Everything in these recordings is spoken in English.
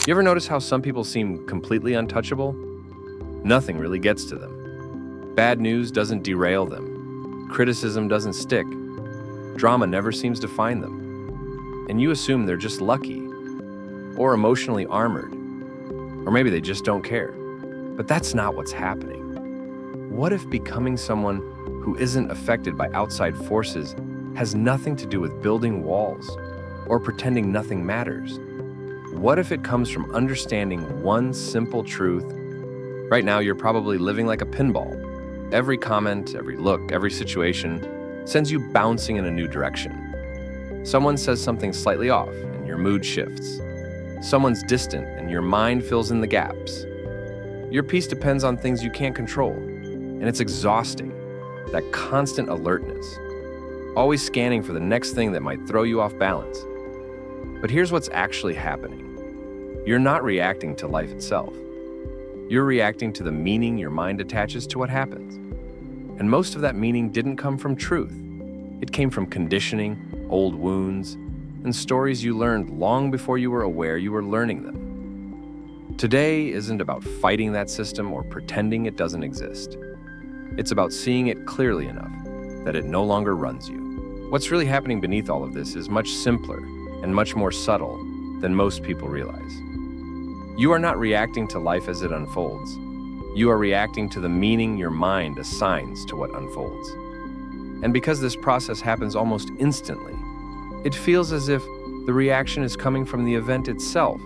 You ever notice how some people seem completely untouchable? Nothing really gets to them. Bad news doesn't derail them. Criticism doesn't stick. Drama never seems to find them. And you assume they're just lucky, or emotionally armored, or maybe they just don't care. But that's not what's happening. What if becoming someone who isn't affected by outside forces has nothing to do with building walls or pretending nothing matters? What if it comes from understanding one simple truth? Right now, you're probably living like a pinball. Every comment, every look, every situation sends you bouncing in a new direction. Someone says something slightly off, and your mood shifts. Someone's distant, and your mind fills in the gaps. Your peace depends on things you can't control, and it's exhausting, that constant alertness, always scanning for the next thing that might throw you off balance. But here's what's actually happening. You're not reacting to life itself. You're reacting to the meaning your mind attaches to what happens. And most of that meaning didn't come from truth. It came from conditioning, old wounds, and stories you learned long before you were aware you were learning them. Today isn't about fighting that system or pretending it doesn't exist. It's about seeing it clearly enough that it no longer runs you. What's really happening beneath all of this is much simpler and much more subtle than most people realize. You are not reacting to life as it unfolds. You are reacting to the meaning your mind assigns to what unfolds. And because this process happens almost instantly, it feels as if the reaction is coming from the event itself,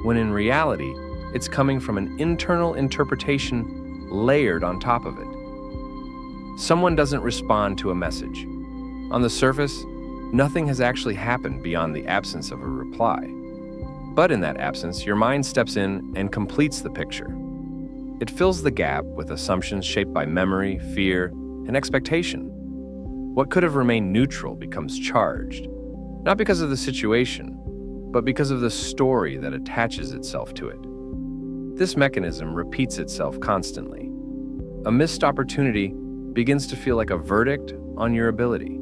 when in reality, it's coming from an internal interpretation layered on top of it. Someone doesn't respond to a message. On the surface, nothing has actually happened beyond the absence of a reply. But in that absence, your mind steps in and completes the picture. It fills the gap with assumptions shaped by memory, fear, and expectation. What could have remained neutral becomes charged, not because of the situation, but because of the story that attaches itself to it. This mechanism repeats itself constantly. A missed opportunity begins to feel like a verdict on your ability.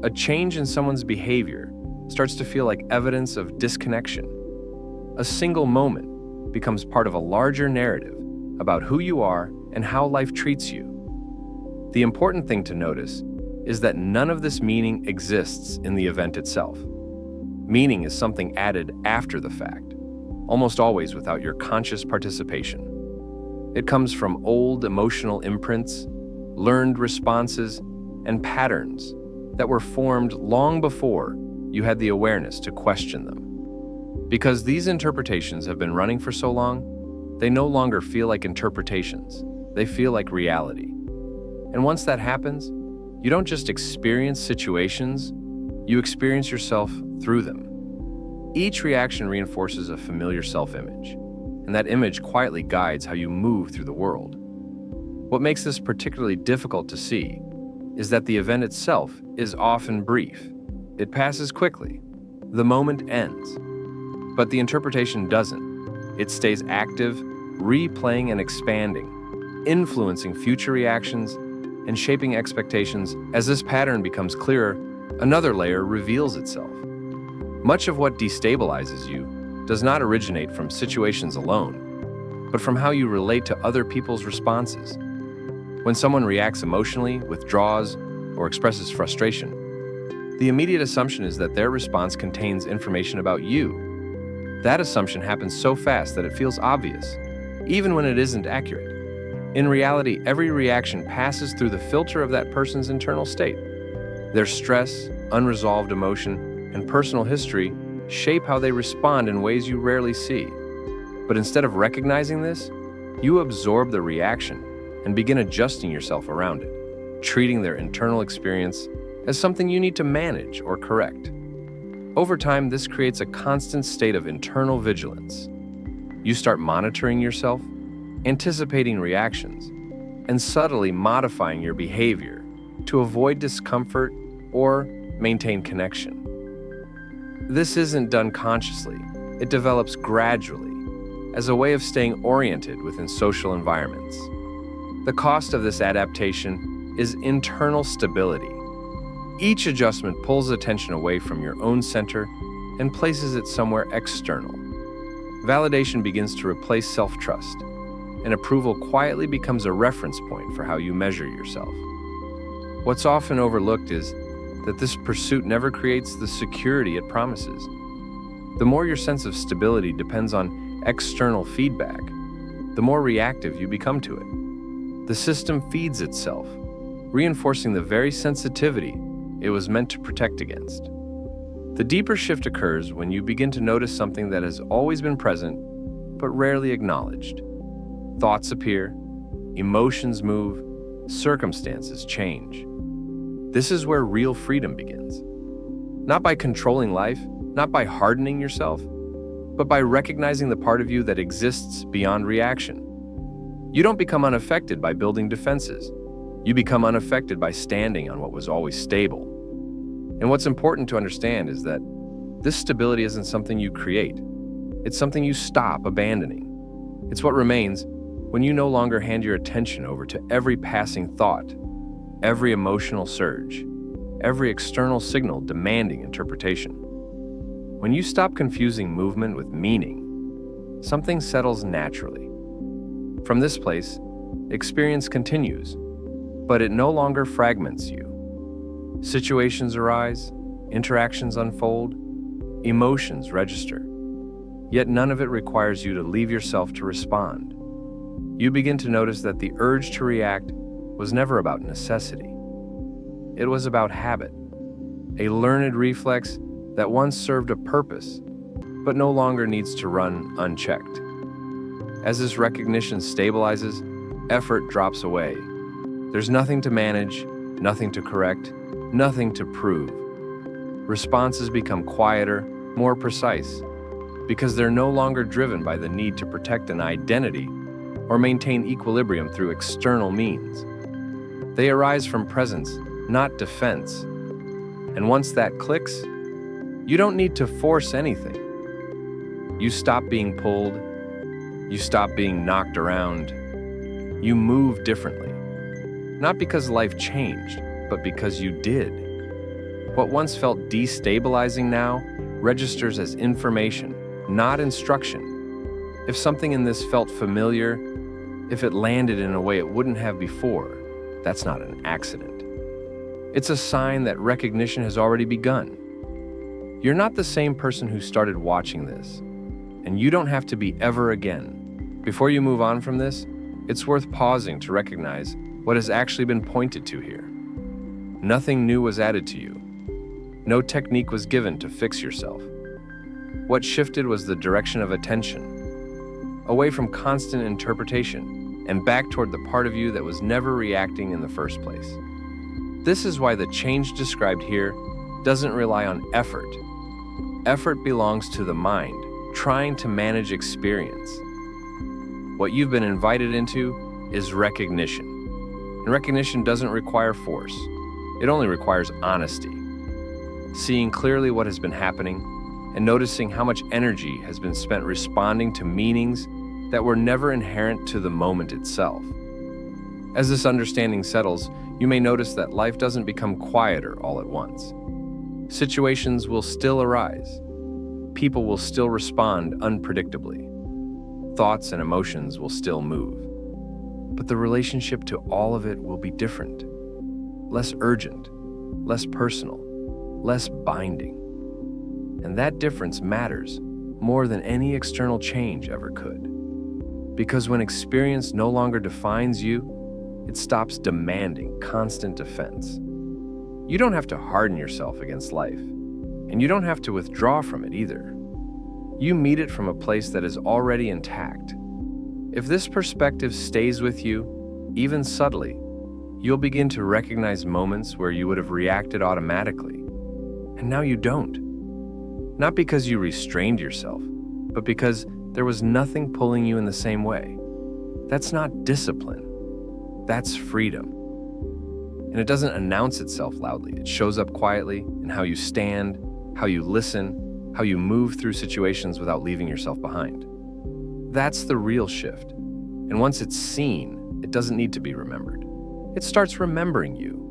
A change in someone's behavior starts to feel like evidence of disconnection. A single moment becomes part of a larger narrative about who you are and how life treats you. The important thing to notice is that none of this meaning exists in the event itself. Meaning is something added after the fact, almost always without your conscious participation. It comes from old emotional imprints, learned responses, and patterns that were formed long before you had the awareness to question them. Because these interpretations have been running for so long, they no longer feel like interpretations. They feel like reality. And once that happens, you don't just experience situations, you experience yourself through them. Each reaction reinforces a familiar self-image, and that image quietly guides how you move through the world. What makes this particularly difficult to see is that the event itself is often brief. It passes quickly. The moment ends. But the interpretation doesn't. It stays active, replaying and expanding, influencing future reactions and shaping expectations. As this pattern becomes clearer, another layer reveals itself. Much of what destabilizes you does not originate from situations alone, but from how you relate to other people's responses. When someone reacts emotionally, withdraws, or expresses frustration, the immediate assumption is that their response contains information about you. That assumption happens so fast that it feels obvious, even when it isn't accurate. In reality, every reaction passes through the filter of that person's internal state. Their stress, unresolved emotion, and personal history shape how they respond in ways you rarely see. But instead of recognizing this, you absorb the reaction and begin adjusting yourself around it, treating their internal experience as something you need to manage or correct. Over time, this creates a constant state of internal vigilance. You start monitoring yourself, anticipating reactions, and subtly modifying your behavior to avoid discomfort or maintain connection. This isn't done consciously. It develops gradually as a way of staying oriented within social environments. The cost of this adaptation is internal stability. Each adjustment pulls attention away from your own center and places it somewhere external. Validation begins to replace self-trust, and approval quietly becomes a reference point for how you measure yourself. What's often overlooked is that this pursuit never creates the security it promises. The more your sense of stability depends on external feedback, the more reactive you become to it. The system feeds itself, reinforcing the very sensitivity it was meant to protect against. The deeper shift occurs when you begin to notice something that has always been present, but rarely acknowledged. Thoughts appear, emotions move, circumstances change. This is where real freedom begins. Not by controlling life, not by hardening yourself, but by recognizing the part of you that exists beyond reaction. You don't become unaffected by building defenses. You become unaffected by standing on what was always stable. And what's important to understand is that this stability isn't something you create. It's something you stop abandoning. It's what remains when you no longer hand your attention over to every passing thought, every emotional surge, every external signal demanding interpretation. When you stop confusing movement with meaning, something settles naturally. From this place, experience continues, but it no longer fragments you. Situations arise, interactions unfold, emotions register. Yet none of it requires you to leave yourself to respond. You begin to notice that the urge to react was never about necessity. It was about habit, a learned reflex that once served a purpose, but no longer needs to run unchecked. As this recognition stabilizes, effort drops away. There's nothing to manage, nothing to correct, nothing to prove. Responses become quieter, more precise, because they're no longer driven by the need to protect an identity or maintain equilibrium through external means. They arise from presence, not defense. And once that clicks, you don't need to force anything. You stop being pulled. You stop being knocked around. You move differently. Not because life changed, but because you did. What once felt destabilizing now registers as information, not instruction. If something in this felt familiar, if it landed in a way it wouldn't have before, that's not an accident. It's a sign that recognition has already begun. You're not the same person who started watching this, and you don't have to be ever again. Before you move on from this, it's worth pausing to recognize what has actually been pointed to here. Nothing new was added to you. No technique was given to fix yourself. What shifted was the direction of attention, away from constant interpretation and back toward the part of you that was never reacting in the first place. This is why the change described here doesn't rely on effort. Effort belongs to the mind, trying to manage experience. What you've been invited into is recognition. And recognition doesn't require force. It only requires honesty. Seeing clearly what has been happening and noticing how much energy has been spent responding to meanings that were never inherent to the moment itself. As this understanding settles, you may notice that life doesn't become quieter all at once. Situations will still arise. People will still respond unpredictably. Thoughts and emotions will still move. But the relationship to all of it will be different. Less urgent, less personal, less binding. And that difference matters more than any external change ever could. Because when experience no longer defines you, it stops demanding constant defense. You don't have to harden yourself against life, and you don't have to withdraw from it either. You meet it from a place that is already intact. If this perspective stays with you, even subtly, you'll begin to recognize moments where you would have reacted automatically, and now you don't. Not because you restrained yourself, but because there was nothing pulling you in the same way. That's not discipline. That's freedom. And it doesn't announce itself loudly. It shows up quietly in how you stand, how you listen, how you move through situations without leaving yourself behind. That's the real shift. And once it's seen, it doesn't need to be remembered. It starts remembering you.